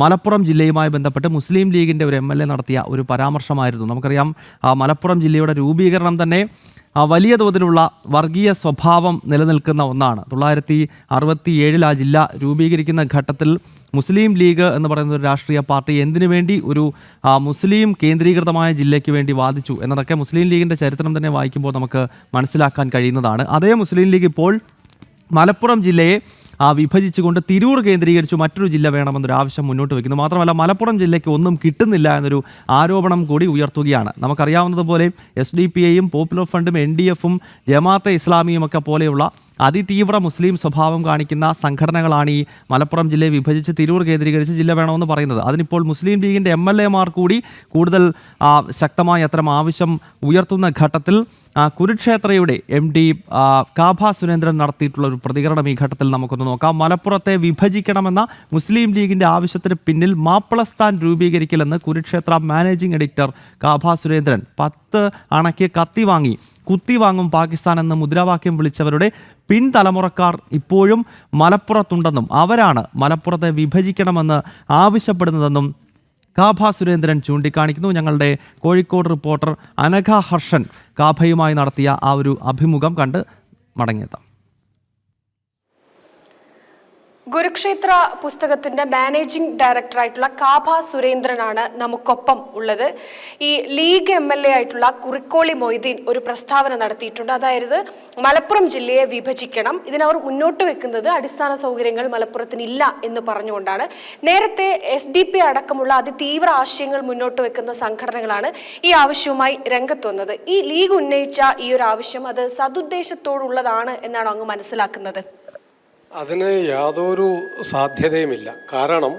മലപ്പുറം ജില്ലയുമായി ബന്ധപ്പെട്ട് മുസ്ലിം ലീഗിൻ്റെ ഒരു MLA നടത്തിയ ഒരു പരാമർശമായിരുന്നു. നമുക്കറിയാം, മലപ്പുറം ജില്ലയുടെ രൂപീകരണം തന്നെ വലിയ തോതിലുള്ള വർഗീയ സ്വഭാവം നിലനിൽക്കുന്ന ഒന്നാണ്. 1967 ആ ജില്ല രൂപീകരിക്കുന്ന ഘട്ടത്തിൽ മുസ്ലിം ലീഗ് എന്ന് പറയുന്ന ഒരു രാഷ്ട്രീയ പാർട്ടി എന്തിനു വേണ്ടി ഒരു മുസ്ലിം കേന്ദ്രീകൃതമായ ജില്ലയ്ക്ക് വേണ്ടി വാദിച്ചു എന്നതൊക്കെ മുസ്ലിം ലീഗിൻ്റെ ചരിത്രം തന്നെ വായിക്കുമ്പോൾ നമുക്ക് മനസ്സിലാക്കാൻ കഴിയുന്നതാണ്. അതേ മുസ്ലിം ലീഗ് ഇപ്പോൾ മലപ്പുറം ജില്ലയെ വിഭജിച്ചുകൊണ്ട് തിരൂർ കേന്ദ്രീകരിച്ചു മറ്റൊരു ജില്ല വേണമെന്നൊരു ആവശ്യം മുന്നോട്ട് വയ്ക്കുന്നു. മാത്രമല്ല, മലപ്പുറം ജില്ലയ്ക്ക് ഒന്നും കിട്ടുന്നില്ല എന്നൊരു ആരോപണം കൂടി ഉയർത്തുകയാണ്. നമുക്കറിയാവുന്നതുപോലെ SDPIയും പോപ്പുലർ ഫ്രണ്ടും NDFും ജമാഅത്തെ ഇസ്ലാമിയും ഒക്കെ പോലെയുള്ള അതിതീവ്ര മുസ്ലിം സ്വഭാവം കാണിക്കുന്ന സംഘടനകളാണ് ഈ മലപ്പുറം ജില്ലയെ വിഭജിച്ച് തിരൂർ കേന്ദ്രീകരിച്ച് ജില്ല വേണമെന്ന് പറയുന്നത്. അതിനിപ്പോൾ മുസ്ലിം ലീഗിൻ്റെ MLAമാർ കൂടി കൂടുതൽ ശക്തമായ അത്തരം ആവശ്യം ഉയർത്തുന്ന ഘട്ടത്തിൽ കുരുക്ഷേത്രയുടെ MD കാഭ സുരേന്ദ്രൻ നടത്തിയിട്ടുള്ള ഒരു പ്രതികരണം ഈ ഘട്ടത്തിൽ നമുക്കൊന്ന് നോക്കാം. മലപ്പുറത്തെ വിഭജിക്കണമെന്ന മുസ്ലിം ലീഗിൻ്റെ ആവശ്യത്തിന് പിന്നിൽ മാപ്പിളസ്ഥാൻ രൂപീകരിക്കലെന്ന് കുരുക്ഷേത്ര മാനേജിംഗ് എഡിറ്റർ കാഭ സുരേന്ദ്രൻ 10 അണയ്ക്ക് കത്തി വാങ്ങി കുത്തിവാങ്ങും പാകിസ്ഥാൻ എന്ന് മുദ്രാവാക്യം വിളിച്ചവരുടെ പിൻതലമുറക്കാർ ഇപ്പോഴും മലപ്പുറത്തുണ്ടെന്നും അവരാണ് മലപ്പുറത്തെ വിഭജിക്കണമെന്ന് ആവശ്യപ്പെടുന്നതെന്നും കാഭ സുരേന്ദ്രൻ ചൂണ്ടിക്കാണിക്കുന്നു. ഞങ്ങളുടെ കോഴിക്കോട് റിപ്പോർട്ടർ അനഘ ഹർഷൻ കാഭയുമായി നടത്തിയ ആ ഒരു അഭിമുഖം കണ്ട് മടങ്ങിയെത്താം. കുരുക്ഷേത്ര പുസ്തകത്തിന്റെ മാനേജിംഗ് ഡയറക്ടറായിട്ടുള്ള കാഭ സുരേന്ദ്രനാണ് നമുക്കൊപ്പം ഉള്ളത്. ഈ ലീഗ് MLA ആയിട്ടുള്ള കുറിക്കോളി മൊയ്തീൻ ഒരു പ്രസ്താവന നടത്തിയിട്ടുണ്ട്. അതായത് മലപ്പുറം ജില്ലയെ വിഭജിക്കണം, ഇതിനവർ മുന്നോട്ട് വെക്കുന്നത് അടിസ്ഥാന സൗകര്യങ്ങൾ മലപ്പുറത്തിന് ഇല്ല എന്ന് പറഞ്ഞുകൊണ്ടാണ്. നേരത്തെ SDP അടക്കമുള്ള അതിതീവ്ര ആശയങ്ങൾ മുന്നോട്ട് വെക്കുന്ന സംഘടനകളാണ് ഈ ആവശ്യവുമായി രംഗത്ത് വന്നത്. ഈ ലീഗ് ഉന്നയിച്ച ഈ ഒരു ആവശ്യം അത് സതുദ്ദേശത്തോടുള്ളതാണ് എന്നാണ് അങ്ങ് മനസ്സിലാക്കുന്നത്? അതിന് യാതൊരു സാധ്യതയുമില്ല. കാരണം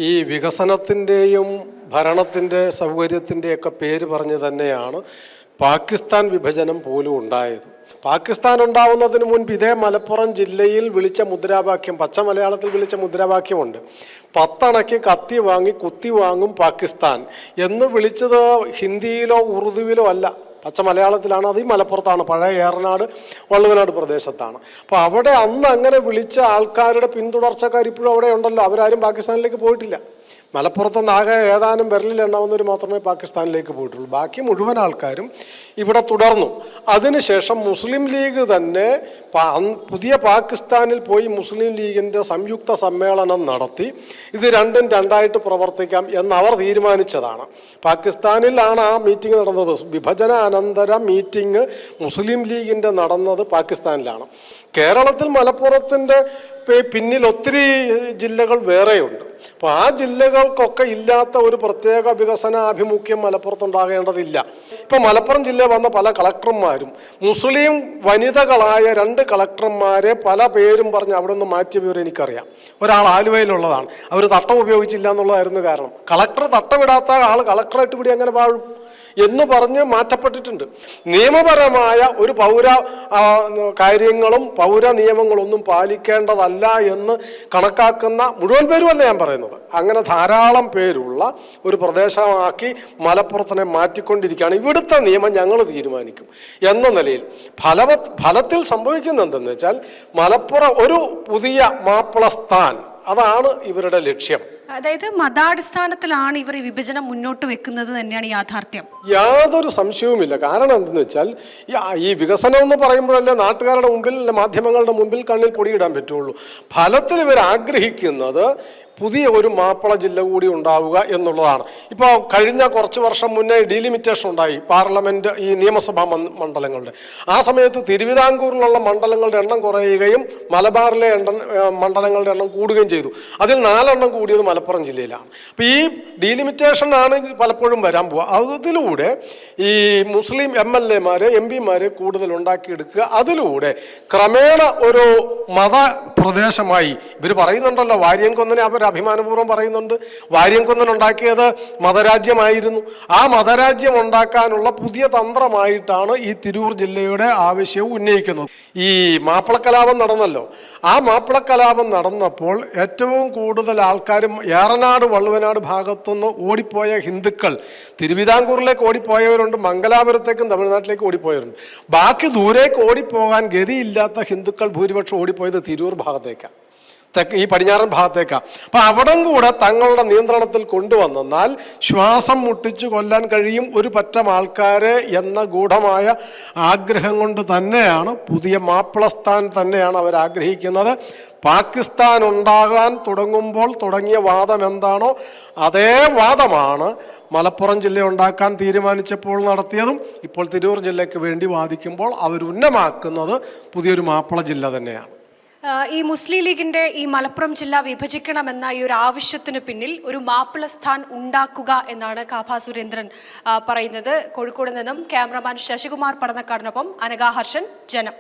ഈ വികസനത്തിൻ്റെയും ഭരണത്തിൻ്റെ സൗകര്യത്തിൻ്റെയൊക്കെ പേര് പറഞ്ഞ് തന്നെയാണ് പാകിസ്ഥാൻ വിഭജനം പോലും ഉണ്ടായത്. പാകിസ്ഥാൻ ഉണ്ടാവുന്നതിന് മുൻപ് ഇതേ മലപ്പുറം ജില്ലയിൽ വിളിച്ച മുദ്രാവാക്യം, പച്ച മലയാളത്തിൽ വിളിച്ച മുദ്രാവാക്യമുണ്ട്. 10 അണയ്ക്ക് കത്തി വാങ്ങി കുത്തി വാങ്ങും പാകിസ്ഥാൻ എന്ന് വിളിച്ചത് ഹിന്ദിയിലോ ഉറുദുവിലോ അല്ല, പച്ച മലയാളത്തിലാണ്. അത് ഈ മലപ്പുറത്താണ്, പഴയ ഏറനാട് വള്ളുവനാട് പ്രദേശത്താണ്. അപ്പോൾ അവിടെ അന്ന് അങ്ങനെ വിളിച്ച ആൾക്കാരുടെ പിന്തുടർച്ചക്കാർ ഇപ്പോഴും അവിടെ ഉണ്ടല്ലോ. അവരാരും പാകിസ്ഥാനിലേക്ക് പോയിട്ടില്ല. മലപ്പുറത്തുനിന്ന് ആകെ ഏതാനും വിരലിൽ എണ്ണാവുന്നവർ മാത്രമേ പാകിസ്ഥാനിലേക്ക് പോയിട്ടുള്ളൂ. ബാക്കി മുഴുവൻ ആൾക്കാരും ഇവിടെ തുടർന്നു. അതിനുശേഷം മുസ്ലിം ലീഗ് തന്നെ പുതിയ പാകിസ്ഥാനിൽ പോയി മുസ്ലിം ലീഗിൻ്റെ സംയുക്ത സമ്മേളനം നടത്തി ഇത് രണ്ടും രണ്ടായിട്ട് പ്രവർത്തിക്കാം എന്ന് അവർ തീരുമാനിച്ചതാണ്. പാകിസ്ഥാനിലാണ് ആ മീറ്റിംഗ് നടന്നത്. വിഭജന അനന്തര മീറ്റിംഗ് മുസ്ലിം ലീഗിൻ്റെ നടന്നത് പാകിസ്ഥാനിലാണ്. കേരളത്തിൽ മലപ്പുറത്തിൻ്റെ പിന്നിൽ ഒത്തിരി ജില്ലകൾ വേറെയുണ്ട്. അപ്പോൾ ആ ജില്ലകൾക്കൊക്കെ ഇല്ലാത്ത ഒരു പ്രത്യേക വികസനാഭിമുഖ്യം മലപ്പുറത്തുണ്ടാകേണ്ടതില്ല. ഇപ്പം മലപ്പുറം ജില്ലയിൽ വന്ന പല കളക്ടർമാരും മുസ്ലിം വനിതകളായ 2 കളക്ടർമാരെ പല പേരും പറഞ്ഞ് അവിടെ നിന്ന് മാറ്റിയ വിവരം എനിക്കറിയാം. ഒരാൾ ആലുവയിലുള്ളതാണ്. അവർ തട്ടം ഉപയോഗിച്ചില്ല എന്നുള്ളതായിരുന്നു കാരണം. കളക്ടർ തട്ടമിടാത്ത ആൾ കളക്ടറേറ്റ് പിടി അങ്ങനെ വാഴും എന്ന് പറഞ്ഞ് മാറ്റപ്പെട്ടിട്ടുണ്ട്. നിയമപരമായ ഒരു പൗര കാര്യങ്ങളും പൗര നിയമങ്ങളൊന്നും പാലിക്കേണ്ടതല്ല എന്ന് കണക്കാക്കുന്ന മുഴുവൻ പേരുമല്ല ഞാൻ പറയുന്നത്. അങ്ങനെ ധാരാളം പേരുള്ള ഒരു പ്രദേശമാക്കി മലപ്പുറത്തിനെ മാറ്റിക്കൊണ്ടിരിക്കുകയാണ്. ഇവിടുത്തെ നിയമം ഞങ്ങൾ തീരുമാനിക്കും എന്ന നിലയിൽ ഫലത്തിൽ സംഭവിക്കുന്നത് എന്തെന്ന് വെച്ചാൽ മലപ്പുറം ഒരു പുതിയ മാപ്പിളസ്ഥാൻ, അതാണ് ഇവരുടെ ലക്ഷ്യം. അതായത് മതാടിസ്ഥാനത്തിലാണ് ഇവർ ഈ വിഭജനം മുന്നോട്ട് വെക്കുന്നത് തന്നെയാണ് യാഥാർത്ഥ്യം. യാതൊരു സംശയവുമില്ല. കാരണം എന്തെന്ന് വെച്ചാൽ ഈ വികസനം എന്ന് പറയുമ്പോഴല്ലേ നാട്ടുകാരുടെ മുമ്പിൽ, മാധ്യമങ്ങളുടെ മുമ്പിൽ കണ്ണിൽ പൊടിയിടാൻ പറ്റുള്ളൂ. ഫലത്തിൽ ഇവർ ആഗ്രഹിക്കുന്നത് പുതിയ ഒരു മാപ്പിള ജില്ല കൂടി ഉണ്ടാവുക എന്നുള്ളതാണ്. ഇപ്പോൾ കഴിഞ്ഞ കുറച്ച് വർഷം മുന്നേ ഡീലിമിറ്റേഷൻ ഉണ്ടായി പാർലമെൻറ്റ് ഈ നിയമസഭാ മണ്ഡലങ്ങളുടെ. ആ സമയത്ത് തിരുവിതാംകൂറിലുള്ള മണ്ഡലങ്ങളുടെ എണ്ണം കുറയുകയും മലബാറിലെ മണ്ഡലങ്ങളുടെ എണ്ണം കൂടുകയും ചെയ്തു. അതിൽ 4 എണ്ണം കൂടിയത് മലപ്പുറം ജില്ലയിലാണ്. അപ്പോൾ ഈ ഡീലിമിറ്റേഷനാണ് പലപ്പോഴും വരാൻ പോവുക. അതിലൂടെ ഈ മുസ്ലിം MLAമാരെ MP-മാരെ കൂടുതൽ ഉണ്ടാക്കിയെടുക്കുക. അതിലൂടെ ക്രമേണ ഒരു മത പ്രദേശമായി ഇവർ പറയുന്നുണ്ടല്ലോ, വാര്യംകൊന്നനെ അവർ അഭിമാനപൂർവ്വം പറയുന്നുണ്ട്. വാര്യംകുന്നൻ ഉണ്ടാക്കിയത് മതരാജ്യമായിരുന്നു. ആ മതരാജ്യം ഉണ്ടാക്കാനുള്ള പുതിയ തന്ത്രമായിട്ടാണ് ഈ തിരൂർ ജില്ലയുടെ ആവശ്യവും ഉന്നയിക്കുന്നത്. ഈ മാപ്പിളക്കലാപം നടന്നല്ലോ. ആ മാപ്പിളക്കലാപം നടന്നപ്പോൾ ഏറ്റവും കൂടുതൽ ആൾക്കാരും ഏറനാട് വള്ളുവനാട് ഭാഗത്തുനിന്ന് ഓടിപ്പോയ ഹിന്ദുക്കൾ തിരുവിതാംകൂറിലേക്ക് ഓടിപ്പോയവരുണ്ട്, മംഗലാപുരത്തേക്കും തമിഴ്നാട്ടിലേക്ക് ഓടിപ്പോയവരുണ്ട്. ബാക്കി ദൂരേക്ക് ഓടിപ്പോകാൻ ഗതിയില്ലാത്ത ഹിന്ദുക്കൾ ഭൂരിപക്ഷം ഓടിപ്പോയത് തിരൂർ ഭാഗത്തേക്കാണ്. ഈ പടിഞ്ഞാറൻ ഭാഗത്തേക്കാണ്. അപ്പം അവിടം കൂടെ തങ്ങളുടെ നിയന്ത്രണത്തിൽ കൊണ്ടുവന്നാൽ ശ്വാസം മുട്ടിച്ചു കൊല്ലാൻ കഴിയും ഒരു പറ്റം ആൾക്കാരെ എന്ന ഗൂഢമായ ആഗ്രഹം കൊണ്ട് തന്നെയാണ് പുതിയ മാപ്പിളസ്ഥാൻ തന്നെയാണ് അവർ ആഗ്രഹിക്കുന്നത്. പാകിസ്ഥാൻ ഉണ്ടാകാൻ തുടങ്ങുമ്പോൾ തുടങ്ങിയ വാദം എന്താണോ അതേ വാദമാണ് മലപ്പുറം ജില്ല ഉണ്ടാക്കാൻ തീരുമാനിച്ചപ്പോൾ നടത്തിയതും ഇപ്പോൾ തിരൂർ ജില്ലയ്ക്ക് വേണ്ടി വാദിക്കുമ്പോൾ അവർ ഉന്നമാക്കുന്നത് പുതിയൊരു മാപ്പിള ജില്ല തന്നെയാണ്. ഈ മുസ്ലിം ലീഗിന്റെ ഈ മലപ്പുറം ജില്ല വിഭജിക്കണമെന്ന ഈ ഒരു ആവശ്യത്തിന് പിന്നിൽ ഒരു മാപ്പിളസ്ഥാൻ ഉണ്ടാക്കുക എന്നാണ് കാഭ സുരേന്ദ്രൻ പറയുന്നത്. കോഴിക്കോട് നിന്നും ക്യാമറമാൻ ശശികുമാർ പടന്നക്കാടിനൊപ്പം അനഘ ഹർഷൻ, ജനം.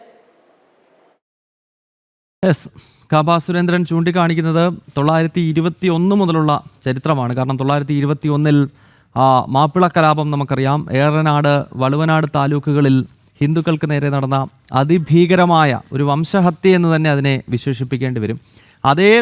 കാഭ സുരേന്ദ്രൻ ചൂണ്ടിക്കാണിക്കുന്നത് 921 മുതലുള്ള ചരിത്രമാണ്. കാരണം 921 മാപ്പിള കലാപം നമുക്കറിയാം. ഏറനാട്, വളുവനാട് താലൂക്കുകളിൽ ഹിന്ദുക്കൾക്ക് നേരെ നടന്ന അതിഭീകരമായ ഒരു വംശഹത്യ എന്ന് തന്നെ അതിനെ വിശേഷിപ്പിക്കേണ്ടി വരും. അതേ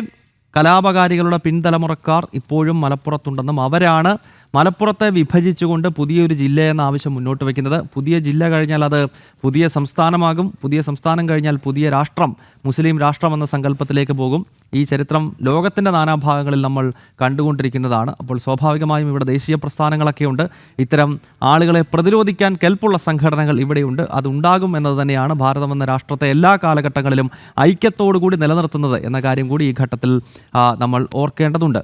കലാപകാരികളുടെ പിൻതലമുറക്കാർ ഇപ്പോഴും മലപ്പുറത്തുണ്ടെന്നും അവരാണ് മലപ്പുറത്തെ വിഭജിച്ചുകൊണ്ട് പുതിയൊരു ജില്ല എന്ന ആവശ്യം മുന്നോട്ട് വയ്ക്കുന്നത്. പുതിയ ജില്ല കഴിഞ്ഞാൽ അത് പുതിയ സംസ്ഥാനമാകും. പുതിയ സംസ്ഥാനം കഴിഞ്ഞാൽ പുതിയ രാഷ്ട്രം, മുസ്ലിം രാഷ്ട്രം എന്ന സങ്കല്പത്തിലേക്ക് പോകും. ഈ ചരിത്രം ലോകത്തിൻ്റെ നാനാഭാഗങ്ങളിൽ നമ്മൾ കണ്ടുകൊണ്ടിരിക്കുന്നതാണ്. അപ്പോൾ സ്വാഭാവികമായും ഇവിടെ ദേശീയ പ്രസ്ഥാനങ്ങളൊക്കെ ഉണ്ട്. ഇത്തരം ആളുകളെ പ്രതിരോധിക്കാൻ കെൽപ്പുള്ള സംഘടനകൾ ഇവിടെയുണ്ട്. അതുണ്ടാകും എന്നത് തന്നെയാണ് ഭാരതം എന്ന രാഷ്ട്രത്തെ എല്ലാ കാലഘട്ടങ്ങളിലും ഐക്യത്തോടു കൂടി നിലനിർത്തുന്നത് എന്ന കാര്യം കൂടി ഈ ഘട്ടത്തിൽ നമ്മൾ ഓർക്കേണ്ടതുണ്ട്.